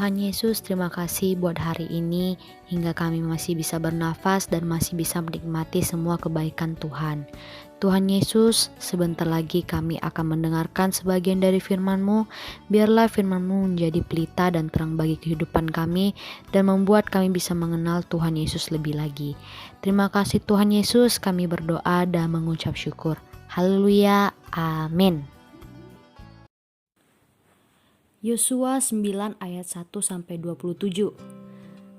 Tuhan Yesus, terima kasih buat hari ini hingga kami masih bisa bernafas dan masih bisa menikmati semua kebaikan Tuhan. Tuhan Yesus, sebentar lagi kami akan mendengarkan sebagian dari firman-Mu. Biarlah firman-Mu menjadi pelita dan terang bagi kehidupan kami dan membuat kami bisa mengenal Tuhan Yesus lebih lagi. Terima kasih Tuhan Yesus, kami berdoa dan mengucap syukur. Haleluya, amin. Yosua 9 ayat 1-27.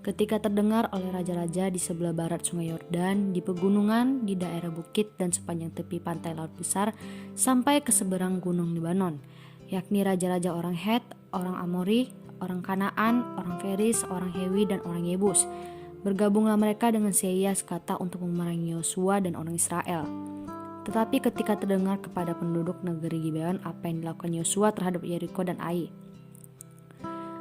Ketika terdengar oleh raja-raja di sebelah barat sungai Yordan, di pegunungan, di daerah bukit dan sepanjang tepi pantai laut besar sampai ke seberang gunung Libanon, yakni raja-raja orang Het, orang Amori, orang Kanaan, orang Feris, orang Hewi dan orang Yebus. Bergabunglah mereka dengan Seiya sekata untuk memerangi Yosua dan orang Israel. Tetapi ketika terdengar kepada penduduk negeri Gibeon apa yang dilakukan Yosua terhadap Yeriko dan Ai,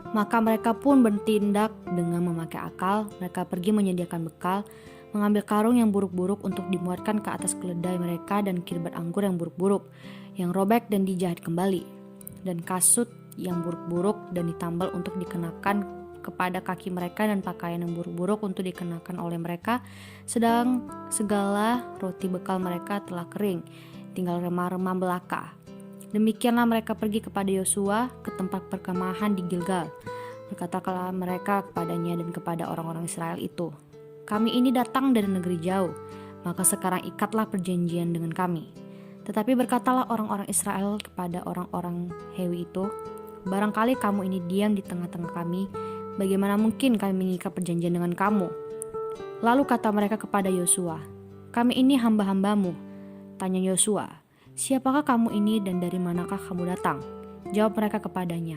maka mereka pun bertindak dengan memakai akal. Mereka pergi menyediakan bekal, mengambil karung yang buruk-buruk untuk dimuatkan ke atas keledai mereka dan kirbat anggur yang buruk-buruk, yang robek dan dijahit kembali, dan kasut yang buruk-buruk dan ditambal untuk dikenakan kepada kaki mereka dan pakaian yang buruk-buruk untuk dikenakan oleh mereka, sedang segala roti bekal mereka telah kering, tinggal remah-remah belaka. Demikianlah mereka pergi kepada Yosua ke tempat perkemahan di Gilgal. Berkatalah mereka kepadanya dan kepada orang-orang Israel itu, "Kami ini datang dari negeri jauh, maka sekarang ikatlah perjanjian dengan kami." Tetapi berkatalah orang-orang Israel kepada orang-orang Hewi itu, "Barangkali kamu ini diam di tengah-tengah kami, bagaimana mungkin kami mengikat perjanjian dengan kamu?" Lalu kata mereka kepada Yosua, "Kami ini hamba-hambamu." Tanya Yosua, "Siapakah kamu ini dan dari manakah kamu datang?" Jawab mereka kepadanya,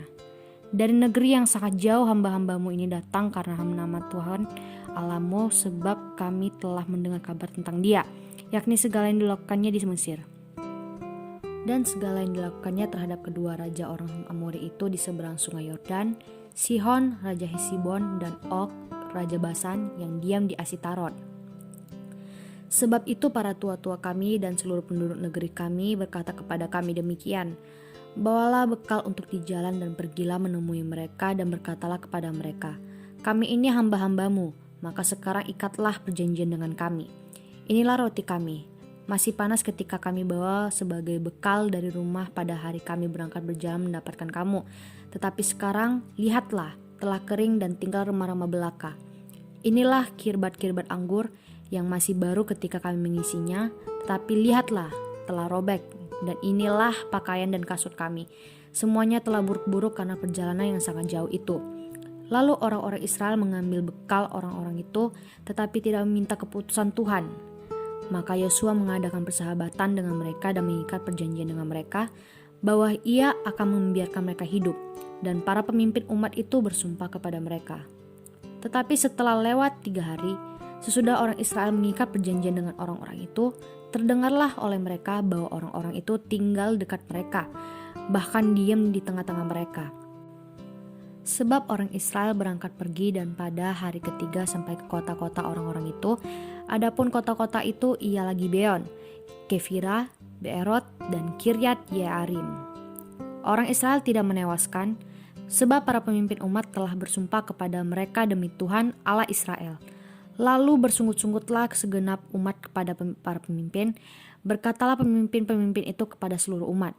"Dari negeri yang sangat jauh hamba-hambamu ini datang karena nama Tuhan Allahmu, sebab kami telah mendengar kabar tentang Dia, yakni segala yang dilakukannya di Mesir, dan segala yang dilakukannya terhadap kedua raja orang Amori itu di seberang sungai Yordan, Sihon, raja Hesibon, dan Og, raja Basan, yang diam di Asitarot. Sebab itu para tua-tua kami dan seluruh penduduk negeri kami berkata kepada kami demikian, bawalah bekal untuk di jalan dan pergilah menemui mereka dan berkatalah kepada mereka, kami ini hamba-hambamu, maka sekarang ikatlah perjanjian dengan kami. Inilah roti kami, masih panas ketika kami bawa sebagai bekal dari rumah pada hari kami berangkat berjalan mendapatkan kamu. Tetapi sekarang lihatlah, telah kering dan tinggal remah-remah belaka. Inilah kirbat-kirbat anggur yang masih baru ketika kami mengisinya, tetapi lihatlah, telah robek, dan inilah pakaian dan kasut kami. Semuanya telah buruk-buruk karena perjalanan yang sangat jauh itu. Lalu orang-orang Israel mengambil bekal orang-orang itu, tetapi tidak meminta keputusan Tuhan. Maka Yosua mengadakan persahabatan dengan mereka dan mengikat perjanjian dengan mereka, bahwa ia akan membiarkan mereka hidup, dan para pemimpin umat itu bersumpah kepada mereka. Tetapi setelah lewat 3 hari, sesudah orang Israel mengikat perjanjian dengan orang-orang itu, terdengarlah oleh mereka bahwa orang-orang itu tinggal dekat mereka, bahkan diam di tengah-tengah mereka. Sebab orang Israel berangkat pergi dan pada hari ketiga sampai ke kota-kota orang-orang itu. Adapun kota-kota itu ialah Gibeon, Kefira, Beerot, dan Kiryat Yearim. Orang Israel tidak menewaskan, sebab para pemimpin umat telah bersumpah kepada mereka demi Tuhan Allah Israel. Lalu bersungut-sungutlah segenap umat kepada para pemimpin. Berkatalah pemimpin-pemimpin itu kepada seluruh umat,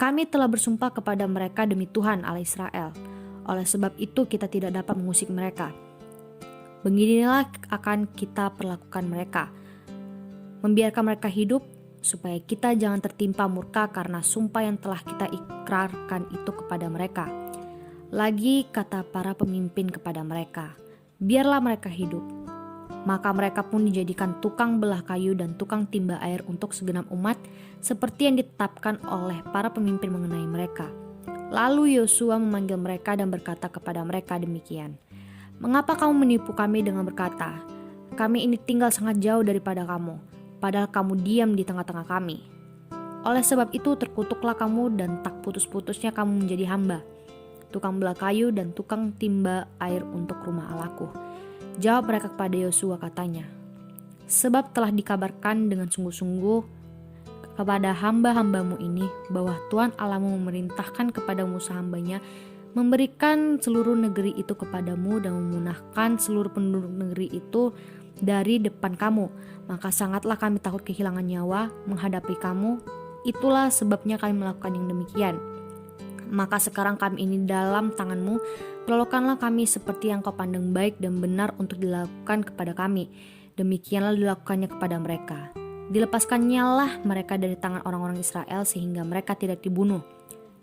kami telah bersumpah kepada mereka demi Tuhan Allah Israel. Oleh sebab itu kita tidak dapat mengusik mereka. Beginilah akan kita perlakukan mereka, membiarkan mereka hidup, supaya kita jangan tertimpa murka karena sumpah yang telah kita ikrarkan itu kepada mereka. Lagi kata para pemimpin kepada mereka, biarlah mereka hidup. Maka mereka pun dijadikan tukang belah kayu dan tukang timba air untuk segenap umat, seperti yang ditetapkan oleh para pemimpin mengenai mereka. Lalu Yosua memanggil mereka dan berkata kepada mereka demikian, mengapa kamu menipu kami dengan berkata, kami ini tinggal sangat jauh daripada kamu, padahal kamu diam di tengah-tengah kami? Oleh sebab itu terkutuklah kamu dan tak putus-putusnya kamu menjadi hamba, tukang belah kayu dan tukang timba air untuk rumah Allahku. Jawab mereka kepada Yosua katanya, sebab telah dikabarkan dengan sungguh-sungguh kepada hamba-hambamu ini bahwa Tuhan Allahmu memerintahkan kepada Musa hambanya memberikan seluruh negeri itu kepadamu dan memunahkan seluruh penduduk negeri itu dari depan kamu. Maka sangatlah kami takut kehilangan nyawa menghadapi kamu. Itulah sebabnya kami melakukan yang demikian. Maka sekarang kami ini dalam tanganmu, perlakukanlah kami seperti yang kau pandang baik dan benar untuk dilakukan kepada kami. Demikianlah dilakukannya kepada mereka. Dilepaskannyalah mereka dari tangan orang-orang Israel sehingga mereka tidak dibunuh.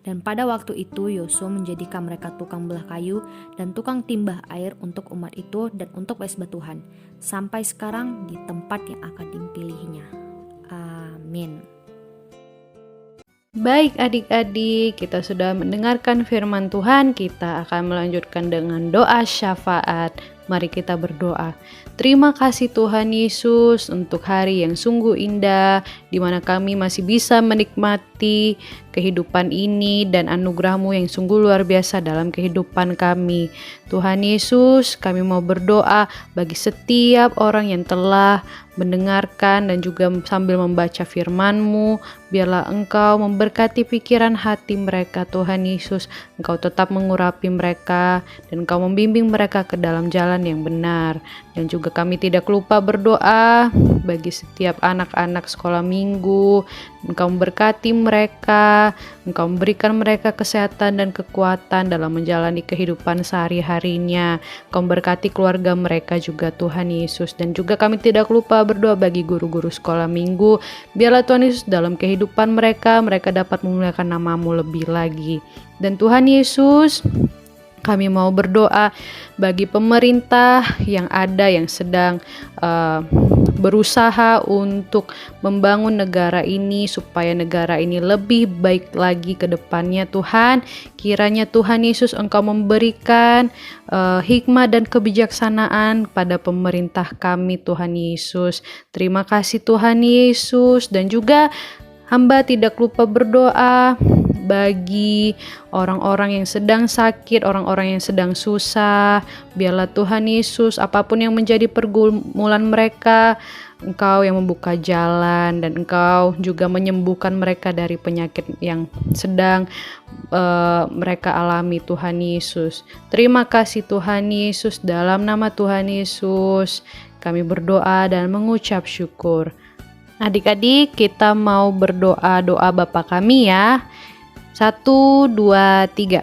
Dan pada waktu itu Yosua menjadikan mereka tukang belah kayu dan tukang timbah air untuk umat itu dan untuk mesbah Tuhan, sampai sekarang di tempat yang akan dipilihnya. Amin. Baik adik-adik, kita sudah mendengarkan firman Tuhan. Kita akan melanjutkan dengan doa syafaat. Mari kita berdoa. Terima kasih Tuhan Yesus untuk hari yang sungguh indah, di mana kami masih bisa menikmati kehidupan ini dan anugerah-Mu yang sungguh luar biasa dalam kehidupan kami. Tuhan Yesus, kami mau berdoa bagi setiap orang yang telah mendengarkan dan juga sambil membaca firman-Mu. Biarlah Engkau memberkati pikiran hati mereka Tuhan Yesus. Engkau tetap mengurapi mereka dan Engkau membimbing mereka ke dalam jalan yang benar. Dan juga kami tidak lupa berdoa bagi setiap anak-anak sekolah minggu. Engkau memberkati mereka, Engkau memberikan mereka kesehatan dan kekuatan dalam menjalani kehidupan sehari-harinya. Engkau memberkati keluarga mereka juga Tuhan Yesus. Dan juga kami tidak lupa berdoa bagi guru-guru sekolah minggu. Biarlah Tuhan Yesus dalam kehidupan mereka dapat memuliakan nama-Mu lebih lagi. Dan Tuhan Yesus, kami mau berdoa bagi pemerintah yang ada yang sedang berusaha untuk membangun negara ini supaya negara ini lebih baik lagi ke depannya Tuhan. Kiranya Tuhan Yesus Engkau memberikan hikmah dan kebijaksanaan pada pemerintah kami Tuhan Yesus. Terima kasih Tuhan Yesus. Dan juga hamba tidak lupa berdoa bagi orang-orang yang sedang sakit, orang-orang yang sedang susah. Biarlah Tuhan Yesus, apapun yang menjadi pergumulan mereka, Engkau yang membuka jalan dan Engkau juga menyembuhkan mereka dari penyakit yang sedang mereka alami Tuhan Yesus. Terima kasih Tuhan Yesus, dalam nama Tuhan Yesus kami berdoa dan mengucap syukur. Adik-adik, kita mau berdoa doa Bapa kami ya. 1, 2, 3.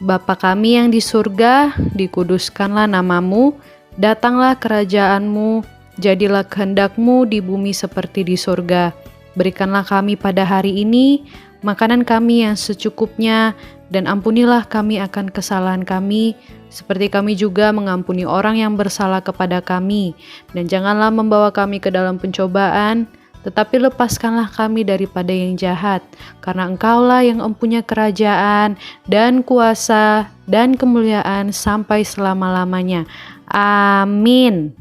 Bapa kami yang di surga, dikuduskanlah nama-Mu, datanglah kerajaan-Mu, jadilah kehendak-Mu di bumi seperti di surga. Berikanlah kami pada hari ini makanan kami yang secukupnya, dan ampunilah kami akan kesalahan kami, seperti kami juga mengampuni orang yang bersalah kepada kami. Dan janganlah membawa kami ke dalam pencobaan, tetapi lepaskanlah kami daripada yang jahat, karena Engkaulah yang mempunyai kerajaan dan kuasa dan kemuliaan sampai selama-lamanya. Amin.